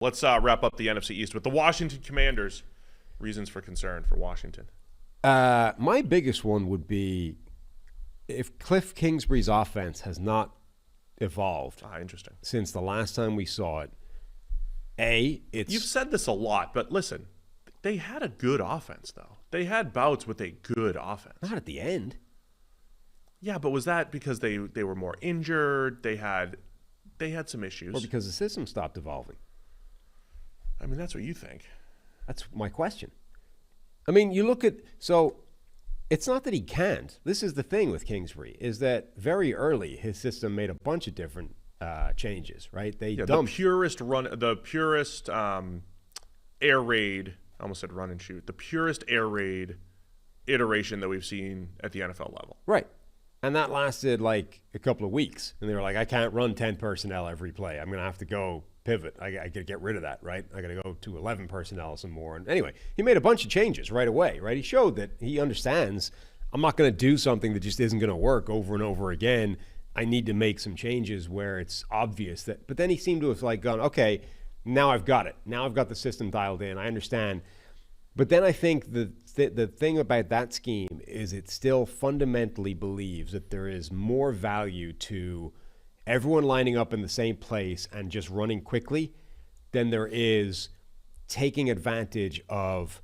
Let's wrap up the NFC East with the Washington Commanders. Reasons for concern for Washington. My biggest one would be if Cliff Kingsbury's offense has not evolved Interesting. since the last time we saw it. You've said this a lot, but listen, they had a good offense, though. They had bouts with a good offense. Not at the end. Yeah, but was that because they were more injured? They had some issues. Or because the system stopped evolving? I mean, that's what you think. That's my question. I mean, you look at, so it's not that he can't. This is the thing with Kingsbury, is that very early his system made a bunch of different changes, right? They dumped the purest air raid. I almost said run and shoot. The purest air raid iteration that we've seen at the NFL level. Right. And that lasted like a couple of weeks. And they were like, I can't run 10 personnel every play. I'm going to have to go pivot. I got to get rid of that, right? I got to go to 11 personnel some more. And anyway, he made a bunch of changes right away, right? He showed that he understands I'm not going to do something that just isn't going to work over and over again. I need to make some changes where it's obvious that, but then he seemed to have like gone, okay, now I've got it. Now I've got the system dialed in. I understand. But then I think the thing about that scheme is it still fundamentally believes that there is more value to everyone lining up in the same place and just running quickly than there is taking advantage of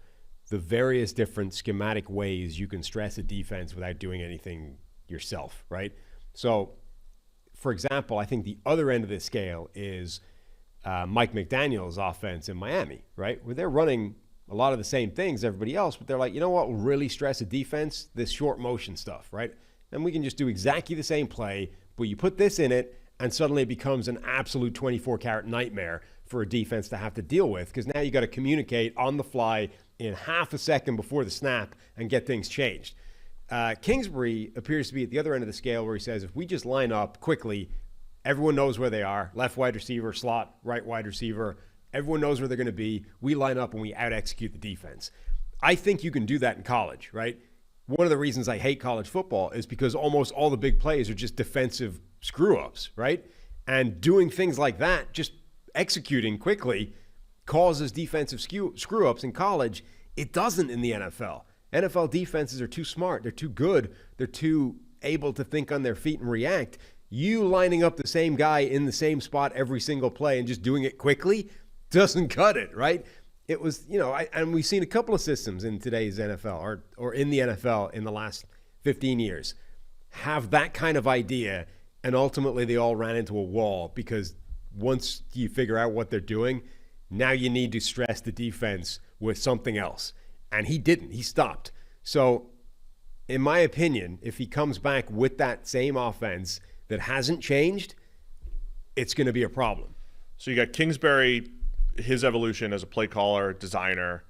the various different schematic ways you can stress a defense without doing anything yourself, right? So, for example, I think the other end of the scale is Mike McDaniel's offense in Miami, right? Where they're running a lot of the same things everybody else, but they're like, you know what will really stress a defense? This short motion stuff, right? And we can just do exactly the same play, but you put this in it, and suddenly it becomes an absolute 24-karat nightmare for a defense to have to deal with, because now you got to communicate on the fly in half a second before the snap and get things changed. Kingsbury appears to be at the other end of the scale where he says, if we just line up quickly, everyone knows where they are, left wide receiver, slot, right wide receiver, everyone knows where they're going to be. We line up and we out-execute the defense. I think you can do that in college, right? One of the reasons I hate college football is because almost all the big plays are just defensive screw-ups, right? And doing things like that, just executing quickly, causes defensive screw-ups in college. It doesn't in the NFL. NFL defenses are too smart. They're too good. They're too able to think on their feet and react. You lining up the same guy in the same spot every single play and just doing it quickly doesn't cut it, right? It was, and we've seen a couple of systems in today's NFL or in the NFL in the last 15 years have that kind of idea, and ultimately they all ran into a wall because once you figure out what they're doing, now you need to stress the defense with something else. And he didn't. He stopped. So, in my opinion, if he comes back with that same offense that hasn't changed, it's going to be a problem. So you got Kingsbury, his evolution as a play caller, designer.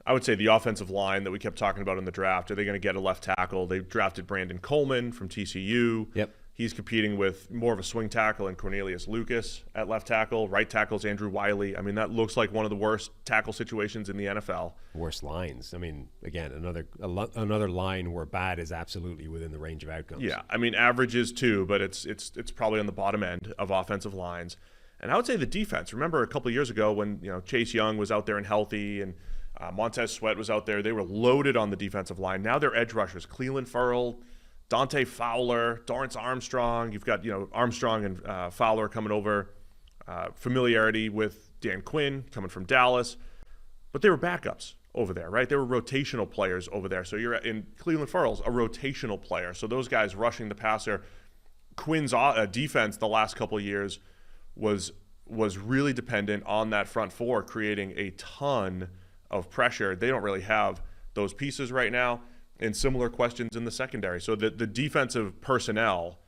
I would say the offensive line that we kept talking about in the draft. Are they going to get a left tackle? They drafted Brandon Coleman from TCU. Yep. He's competing with more of a swing tackle and Cornelius Lucas at left tackle. Right tackle's Andrew Wiley. I mean, that looks like one of the worst tackle situations in the NFL. Worst lines. I mean, again, another line where bad is absolutely within the range of outcomes. Yeah, I mean, averages too, but it's probably on the bottom end of offensive lines. And I would say the defense. Remember a couple of years ago when Chase Young was out there and healthy and Montez Sweat was out there. They were loaded on the defensive line. Now they're edge rushers. Cleveland Ferrell, Dante Fowler, Dorrance Armstrong. You've got Armstrong and Fowler coming over. Familiarity with Dan Quinn coming from Dallas. But they were backups over there, right? They were rotational players over there. So you're in Cleveland Ferrell's a rotational player. So those guys rushing the passer. Quinn's defense the last couple of years was really dependent on that front four, creating a ton of pressure. They don't really have those pieces right now. And similar questions in the secondary. So the defensive personnel,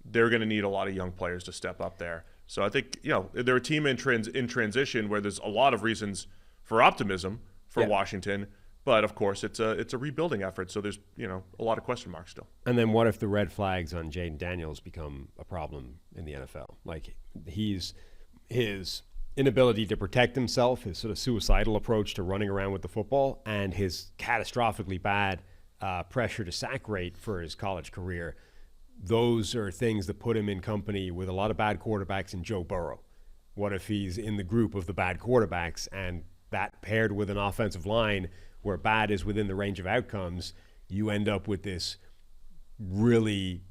they're going to need a lot of young players to step up there. So I think they're a team in transition where there's a lot of reasons for optimism for Washington, but of course it's a rebuilding effort. So there's a lot of question marks still. And then what if the red flags on Jaden Daniels become a problem in the NFL? Like his inability to protect himself, his sort of suicidal approach to running around with the football, and his catastrophically bad pressure to sack rate for his college career. Those are things that put him in company with a lot of bad quarterbacks and Joe Burrow. What if he's in the group of the bad quarterbacks, and that paired with an offensive line where bad is within the range of outcomes, you end up with this really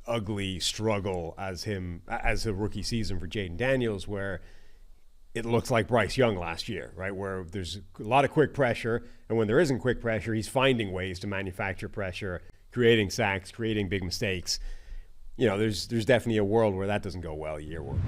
ugly struggle as a rookie season for Jaden Daniels, where it looks like Bryce Young last year, right? Where there's a lot of quick pressure, and when there isn't quick pressure, he's finding ways to manufacture pressure, creating sacks, creating big mistakes. There's definitely a world where that doesn't go well year one.